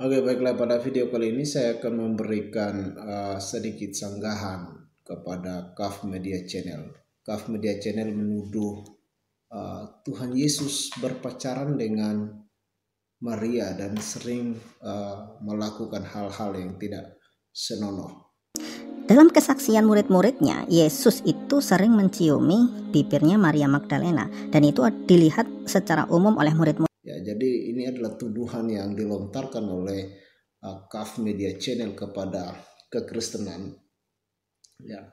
Oke, baiklah, pada video kali ini saya akan memberikan sedikit sanggahan kepada KAF Media Channel. KAF Media Channel menuduh Tuhan Yesus berpacaran dengan Maria dan sering melakukan hal-hal yang tidak senonoh. Dalam kesaksian murid-muridnya, Yesus itu sering menciumi bibirnya Maria Magdalena, dan itu dilihat secara umum oleh murid-murid. Ya, jadi ini adalah tuduhan yang dilontarkan oleh KAF Media Channel kepada kekristenan. Ya,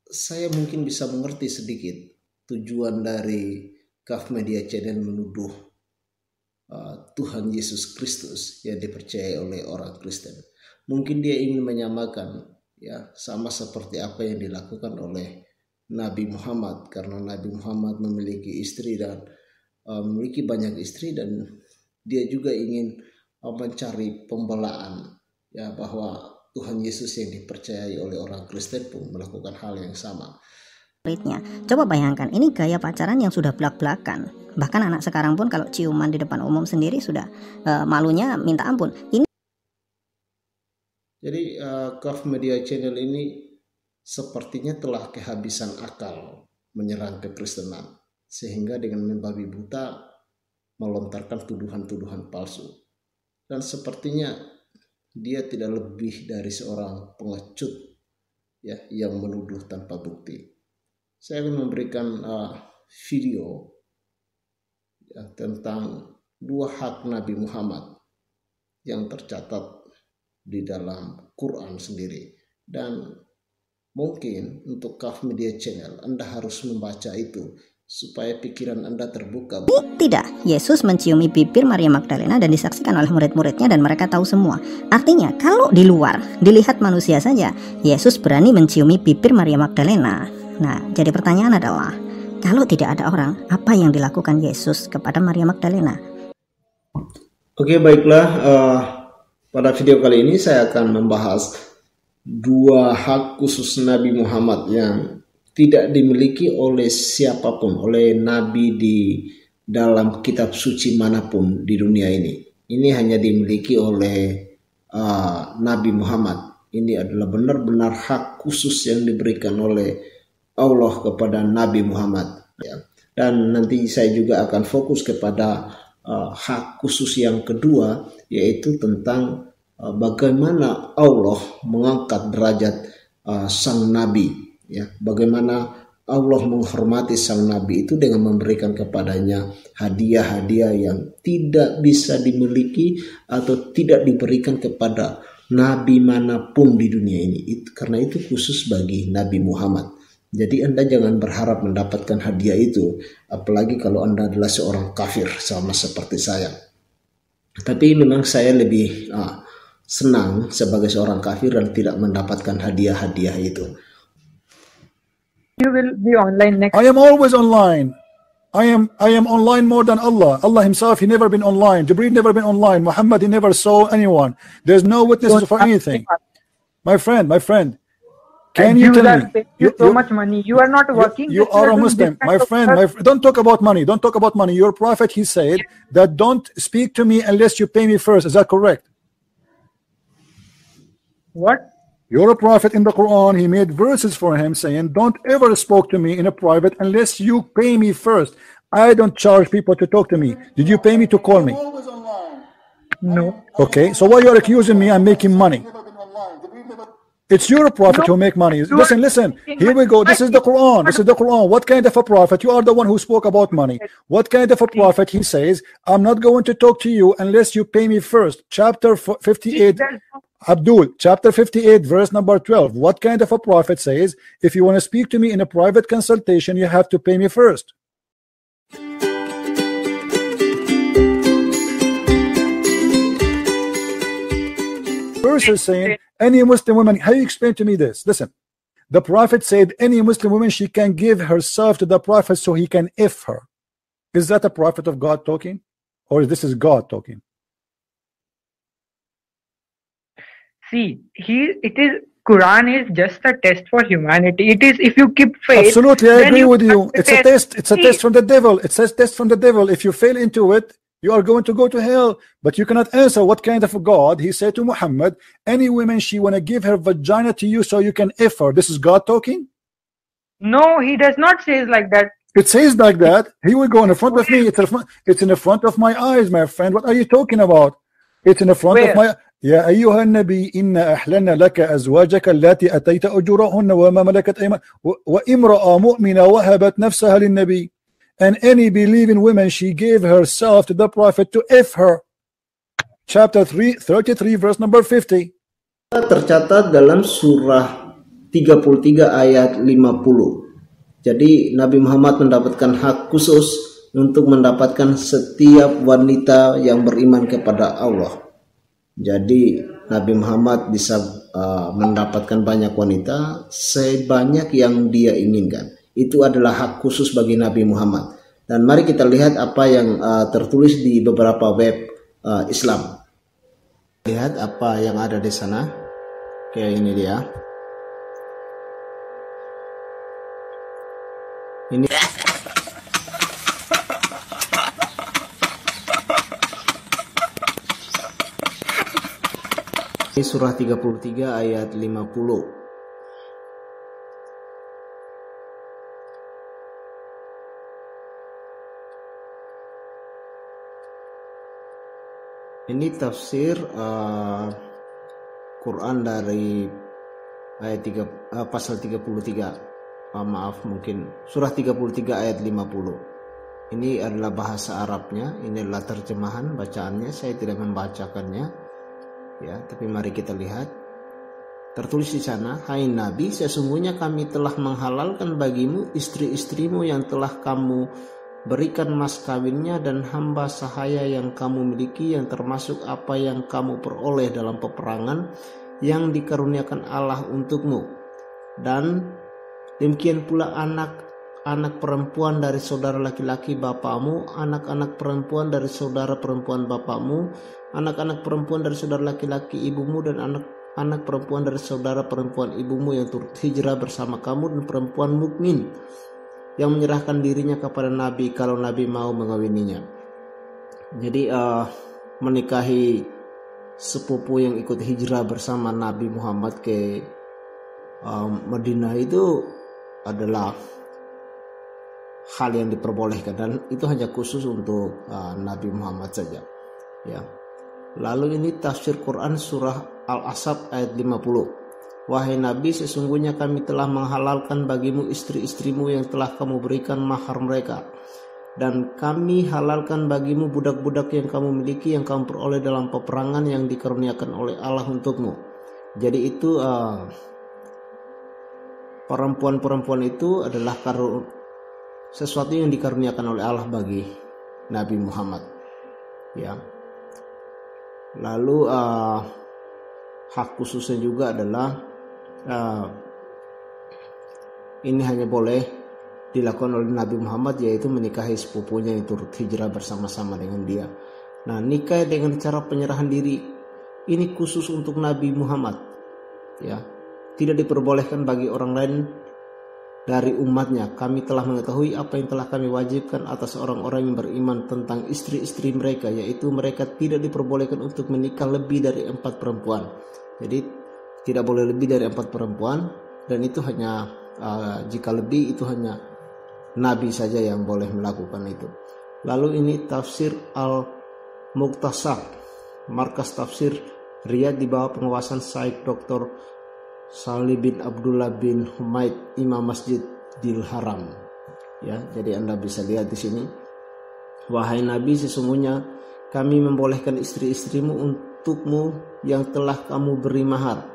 saya mungkin bisa mengerti sedikit tujuan dari KAF Media Channel menuduh Tuhan Yesus Kristus yang dipercayai oleh orang Kristen. Mungkin dia ingin menyamakan, ya, sama seperti apa yang dilakukan oleh Nabi Muhammad, karena Nabi Muhammad memiliki istri dan memiliki banyak istri, dan dia juga ingin mencari pembelaan, ya, bahwa Tuhan Yesus yang dipercayai oleh orang Kristen pun melakukan hal yang sama. Coba bayangkan, ini gaya pacaran yang sudah belak-belakan. Bahkan anak sekarang pun kalau ciuman di depan umum sendiri sudah malunya minta ampun. Jadi KAF Media Channel ini sepertinya telah kehabisan akal menyerang kekristenan, sehingga dengan membabi buta melontarkan tuduhan-tuduhan palsu. Dan sepertinya dia tidak lebih dari seorang pengecut, ya, yang menuduh tanpa bukti. Saya akan memberikan video, ya, tentang dua hak Nabi Muhammad yang tercatat di dalam Quran sendiri. Dan mungkin untuk KAF Media Channel Anda harus membaca itu supaya pikiran Anda terbuka. Tidak, Yesus menciumi bibir Maria Magdalena dan disaksikan oleh murid-muridnya dan mereka tahu semua. Artinya kalau di luar dilihat manusia saja, Yesus berani menciumi bibir Maria Magdalena. Nah, jadi pertanyaan adalah, kalau tidak ada orang, apa yang dilakukan Yesus kepada Maria Magdalena? Oke, baiklah, pada video kali ini saya akan membahas dua hak khusus Nabi Muhammad yang tidak dimiliki oleh siapapun, oleh nabi di dalam kitab suci manapun di dunia ini. Ini hanya dimiliki oleh Nabi Muhammad. Ini adalah benar-benar hak khusus yang diberikan oleh Allah kepada Nabi Muhammad. Ya. Dan nanti saya juga akan fokus kepada hak khusus yang kedua, yaitu tentang bagaimana Allah mengangkat derajat sang Nabi. Ya, bagaimana Allah menghormati sang Nabi itu dengan memberikan kepadanya hadiah-hadiah yang tidak bisa dimiliki atau tidak diberikan kepada Nabi manapun di dunia ini. Karena itu khusus bagi Nabi Muhammad. Jadi Anda jangan berharap mendapatkan hadiah itu, apalagi kalau Anda adalah seorang kafir sama seperti saya. Tapi memang saya lebih senang sebagai seorang kafir dan tidak mendapatkan hadiah-hadiah itu. You will be online next. I am always online. I am online more than Allah. Allah himself, he never been online. Jibreel never been online. Muhammad, he never saw anyone. There's no witnesses for anything. My friend, can you tell me? You so much money. You are not working. You are a Muslim, my friend. Don't talk about money. Don't talk about money. Your prophet, he said that don't speak to me unless you pay me first. Is that correct? What? You're a prophet in the Quran. He made verses for him saying, don't ever speak to me in a private unless you pay me first. I don't charge people to talk to me. Did you pay me to call me? No. Okay, so why you're accusing me I'm making money? It's your prophet who make money. Listen. Here we go. This is the Quran. This is the Quran. What kind of a prophet? You are the one who spoke about money. What kind of a prophet? He says, I'm not going to talk to you unless you pay me first. Chapter 58. Abdul, chapter 58, verse number 12. What kind of a prophet says, if you want to speak to me in a private consultation, you have to pay me first? Verse is saying, any Muslim woman, how you explain to me this? Listen, the prophet said, any Muslim woman, she can give herself to the prophet so he can if her. Is that a prophet of God talking? Or this is God talking? See, it is Quran is just a test for humanity. It is, if you keep faith. Absolutely, I agree with you. It's a test. It's a test from the devil. It says test from the devil. If you fail into it, You are going to go to hell. But you cannot answer what kind of a God. He said to Muhammad, any woman she want to give her vagina to you so you can F her. This is God talking? No, he does not say it like that. It says like that. Here we go in the front of me. It's in the front of my eyes, my friend. What are you talking about? It's in the front of my... يا أيها النبي إنا أحللنا لك أزواجك التي أتيت أجورهن وما ملكت أيمان وامرأة مؤمنة وهبت نفسها للنبي. And any believing woman, she gave herself to the prophet to F her. Chapter 33, verse number 50. Tercatat dalam surah 33 ayat 50. Jadi Nabi Muhammad mendapatkan hak khusus untuk mendapatkan setiap wanita yang beriman kepada Allah. Jadi Nabi Muhammad bisa mendapatkan banyak wanita sebanyak yang dia inginkan. Itu adalah hak khusus bagi Nabi Muhammad. Dan mari kita lihat apa yang tertulis di beberapa web Islam. Lihat apa yang ada di sana. Kayak ini dia. Ini surah 33 ayat 50. Ini tafsir Quran dari ayat pasal 33. Maaf, mungkin surah 33 ayat 50. Ini adalah bahasa Arabnya, ini adalah terjemahan bacaannya, saya tidak membacakannya. Ya, tapi mari kita lihat. Tertulis di sana, hai Nabi, sesungguhnya kami telah menghalalkan bagimu istri-istrimu yang telah kamu berikan mas kawinnya dan hamba sahaya yang kamu miliki, yang termasuk apa yang kamu peroleh dalam peperangan yang dikaruniakan Allah untukmu. Dan demikian pula anak perempuan dari saudara laki-laki bapakmu, anak-anak perempuan dari saudara perempuan bapakmu, anak-anak perempuan dari saudara laki-laki ibumu, dan anak perempuan dari saudara perempuan ibumu yang turut hijrah bersama kamu, dan perempuan mukmin yang menyerahkan dirinya kepada Nabi kalau Nabi mau mengawininya. Jadi menikahi sepupu yang ikut hijrah bersama Nabi Muhammad ke Madinah itu adalah hal yang diperbolehkan, dan itu hanya khusus untuk Nabi Muhammad saja. Ya. Lalu ini tafsir Quran surah Al-Ahzab ayat 50. Wahai Nabi, sesungguhnya kami telah menghalalkan bagimu istri-istrimu yang telah kamu berikan mahar mereka, dan kami halalkan bagimu budak-budak yang kamu miliki yang kamu peroleh dalam peperangan yang dikaruniakan oleh Allah untukmu. Jadi itu perempuan-perempuan itu adalah sesuatu yang dikaruniakan oleh Allah bagi Nabi Muhammad. Ya. Lalu hak khususnya juga adalah ini hanya boleh dilakukan oleh Nabi Muhammad, yaitu menikahi sepupunya yang turut hijrah bersama-sama dengan dia. Nah, nikah dengan cara penyerahan diri ini khusus untuk Nabi Muhammad. Ya, tidak diperbolehkan bagi orang lain dari umatnya. Kami telah mengetahui apa yang telah kami wajibkan atas orang-orang yang beriman tentang istri-istri mereka, yaitu mereka tidak diperbolehkan untuk menikah lebih dari 4 perempuan. Jadi tidak boleh lebih dari 4 perempuan, dan itu hanya jika lebih itu hanya Nabi saja yang boleh melakukan itu. Lalu ini tafsir Al-Muqtasar, markas tafsir Riyadh di bawah pengawasan Syekh Dr. Salih bin Abdullah bin Humaid, Imam Masjidil Haram. Ya, jadi Anda bisa lihat di sini. Wahai Nabi, sesungguhnya kami membolehkan istri-istrimu untukmu yang telah kamu beri mahar.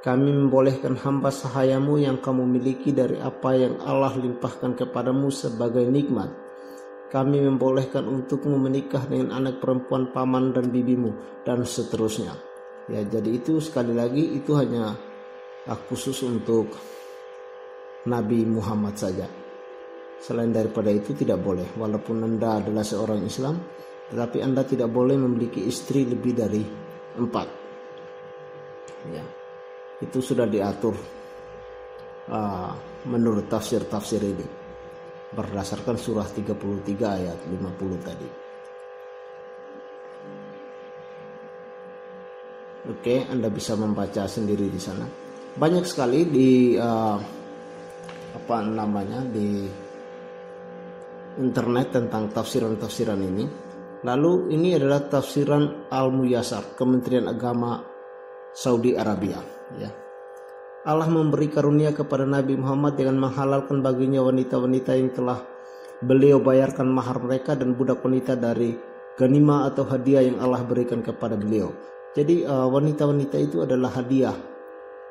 Kami membolehkan hamba sahayamu yang kamu miliki dari apa yang Allah limpahkan kepadamu sebagai nikmat. Kami membolehkan untukmu menikah dengan anak perempuan paman dan bibimu, dan seterusnya. Ya, jadi itu sekali lagi itu hanya khusus untuk Nabi Muhammad saja. Selain daripada itu tidak boleh. Walaupun Anda adalah seorang Islam, tetapi Anda tidak boleh memiliki istri lebih dari 4. Ya, itu sudah diatur menurut tafsir-tafsir ini berdasarkan surah 33 ayat 50 tadi. Oke, Anda bisa membaca sendiri di sana. Banyak sekali di di internet tentang tafsiran-tafsiran ini. Lalu ini adalah tafsiran Al-Muyassar, Kementerian Agama Saudi Arabia, ya. Allah memberi karunia kepada Nabi Muhammad dengan menghalalkan baginya wanita-wanita yang telah beliau bayarkan mahar mereka dan budak wanita dari ganimah atau hadiah yang Allah berikan kepada beliau. Jadi wanita-wanita itu adalah hadiah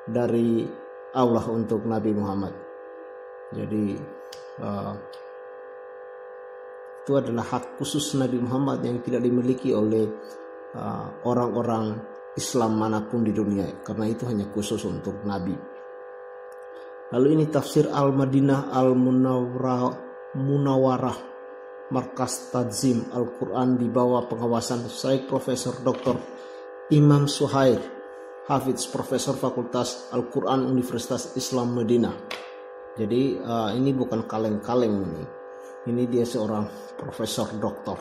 dari Allah untuk Nabi Muhammad. Jadi itu adalah hak khusus Nabi Muhammad yang tidak dimiliki oleh orang-orang Islam manapun di dunia, karena itu hanya khusus untuk Nabi. Lalu ini tafsir Al-Madinah Al-Munawwarah, Markas Tadzim Al-Quran di bawah pengawasan Syekh Profesor Dr. Imam Suhair, Hafiz Profesor Fakultas Al-Quran Universitas Islam Madinah. Jadi ini bukan kaleng-kaleng ini. Ini dia seorang profesor doktor,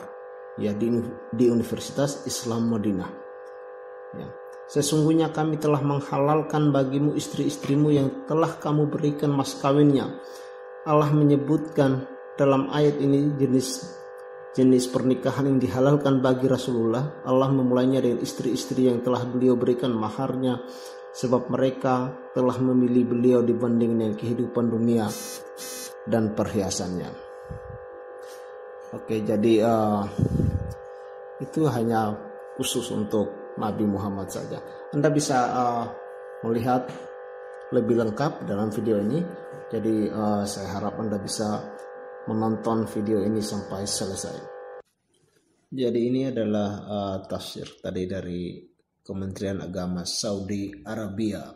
ya, di Universitas Islam Madinah. Ya. Sesungguhnya kami telah menghalalkan bagimu istri-istrimu yang telah kamu berikan mas kawinnya. Allah menyebutkan dalam ayat ini jenis pernikahan yang dihalalkan bagi Rasulullah. Allah memulainya dengan istri-istri yang telah beliau berikan maharnya, sebab mereka telah memilih beliau dibanding dengan kehidupan dunia dan perhiasannya. Oke, jadi itu hanya khusus untuk Nabi Muhammad saja. Anda bisa melihat lebih lengkap dalam video ini. Jadi saya harap Anda bisa menonton video ini sampai selesai. Jadi ini adalah tafsir tadi dari Kementerian Agama Saudi Arabia.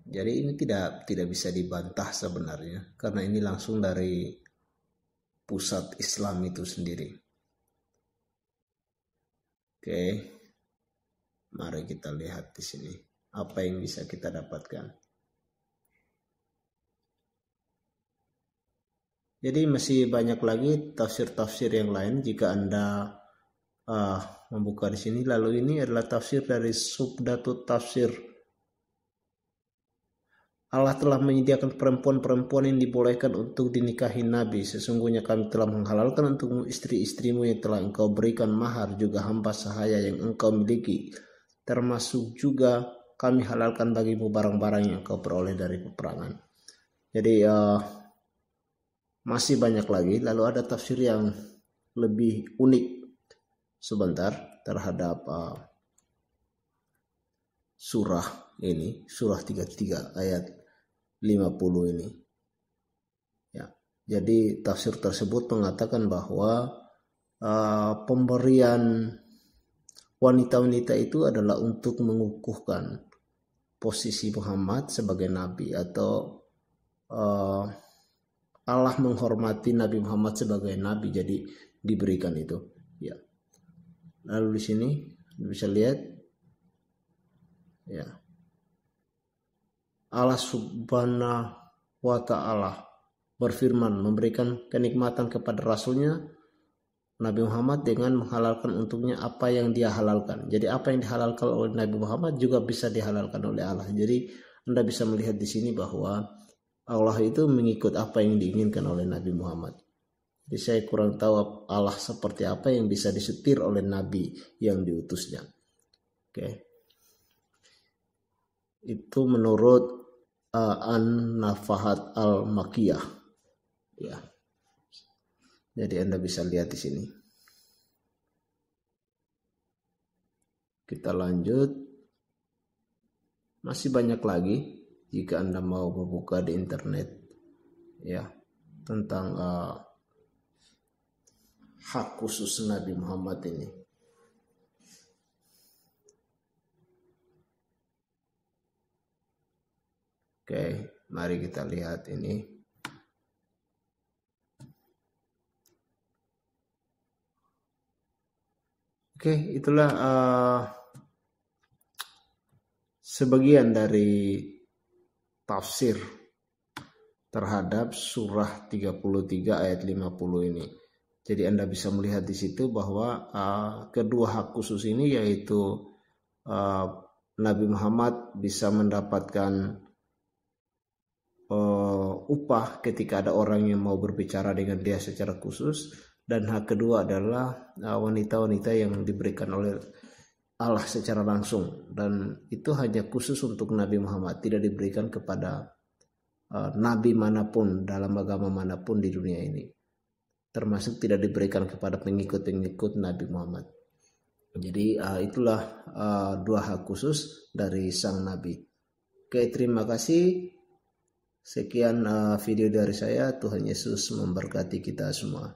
Jadi ini tidak bisa dibantah sebenarnya, karena ini langsung dari pusat Islam itu sendiri. Oke, mari kita lihat di sini apa yang bisa kita dapatkan. Jadi masih banyak lagi tafsir-tafsir yang lain jika Anda membuka di sini. Lalu ini adalah tafsir dari Subdatut Tafsir. Allah telah menyediakan perempuan-perempuan yang dibolehkan untuk dinikahi Nabi. Sesungguhnya kami telah menghalalkan untukmu istri-istrimu yang telah engkau berikan mahar, juga hamba sahaya yang engkau miliki. Termasuk juga kami halalkan bagimu barang-barang yang engkau peroleh dari peperangan. Jadi masih banyak lagi. Lalu ada tafsir yang lebih unik sebentar terhadap surah ini, surah 33 ayat 50 ini. Ya, jadi tafsir tersebut mengatakan bahwa pemberian wanita-wanita itu adalah untuk mengukuhkan posisi Muhammad sebagai nabi, atau Allah menghormati Nabi Muhammad sebagai nabi, jadi diberikan itu. Ya. Lalu di sini bisa lihat, ya, Allah Subhanahu wa Ta'ala berfirman memberikan kenikmatan kepada Rasulnya Nabi Muhammad dengan menghalalkan untuknya apa yang dia halalkan. Jadi apa yang dihalalkan oleh Nabi Muhammad juga bisa dihalalkan oleh Allah. Jadi Anda bisa melihat di sini bahwa Allah itu mengikut apa yang diinginkan oleh Nabi Muhammad. Jadi saya kurang tahu Allah seperti apa yang bisa disetir oleh Nabi yang diutusnya. Oke. Itu menurut An-Nafahat Al-Makiyah, ya. Jadi Anda bisa lihat di sini. Kita lanjut. Masih banyak lagi jika Anda mau membuka di internet, ya, tentang hak khusus Nabi Muhammad ini. Oke, mari kita lihat ini. Oke, itulah sebagian dari tafsir terhadap surah 33 ayat 50 ini. Jadi Anda bisa melihat di situ bahwa kedua hak khusus ini, yaitu Nabi Muhammad bisa mendapatkan upah ketika ada orang yang mau berbicara dengan dia secara khusus, dan hak kedua adalah wanita-wanita yang diberikan oleh Allah secara langsung, dan itu hanya khusus untuk Nabi Muhammad, tidak diberikan kepada nabi manapun dalam agama manapun di dunia ini, termasuk tidak diberikan kepada pengikut-pengikut Nabi Muhammad. Jadi itulah dua hak khusus dari sang nabi. Oke, terima kasih. Sekian video dari saya. Tuhan Yesus memberkati kita semua.